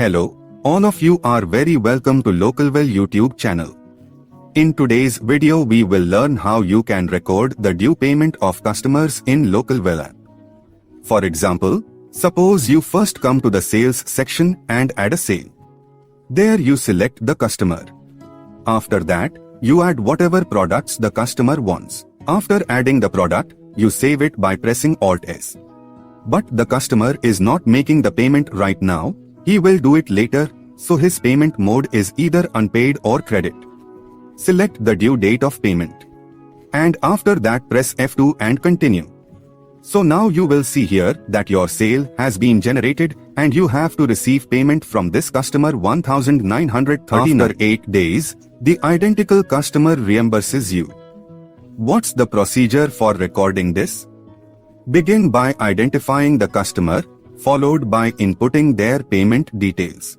Hello, all of you are very welcome to Localwell YouTube channel. In today's video we will learn how you can record the due payment of customers in Localwell app. For example, suppose you first come to the sales section and add a sale. There you select the customer. After that, you add whatever products the customer wants. After adding the product, you save it by pressing Alt-S. But the customer is not making the payment right now, he will do it later, so his payment mode is either unpaid or credit. Select the due date of payment. And after that press F2 and continue. So now you will see here that your sale has been generated and you have to receive payment from this customer 1939. After 8 days, the identical customer reimburses you. What's the procedure for recording this? Begin by identifying the customer, followed by inputting their payment details.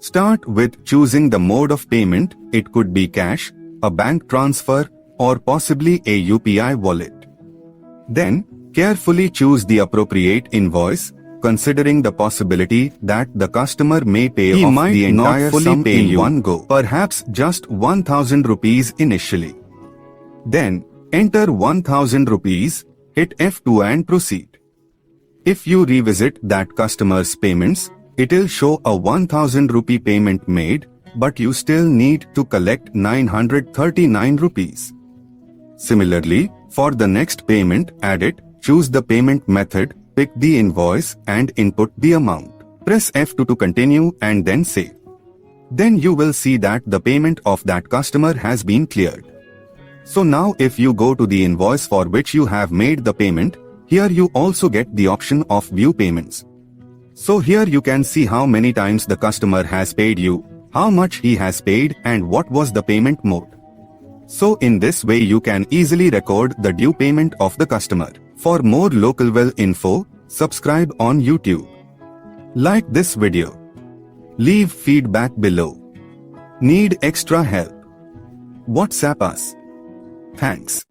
Start with choosing the mode of payment. It could be cash, a bank transfer, or possibly a UPI wallet. Then, carefully choose the appropriate invoice, considering the possibility that the customer may pay off the entire sum in one go, perhaps just 1000 rupees initially. Then, enter 1000 rupees, hit F2 and proceed. If you revisit that customer's payments, it'll show a 1000 rupee payment made, but you still need to collect 939 rupees. Similarly, for the next payment, add it, choose the payment method, pick the invoice and input the amount. Press F2 to continue and then save. Then you will see that the payment of that customer has been cleared. So now if you go to the invoice for which you have made the payment, here you also get the option of view payments. So here you can see how many times the customer has paid you, how much he has paid and what was the payment mode. So in this way you can easily record the due payment of the customer. For more Localwell info, subscribe on YouTube. Like this video. Leave feedback below. Need extra help? WhatsApp us. Thanks.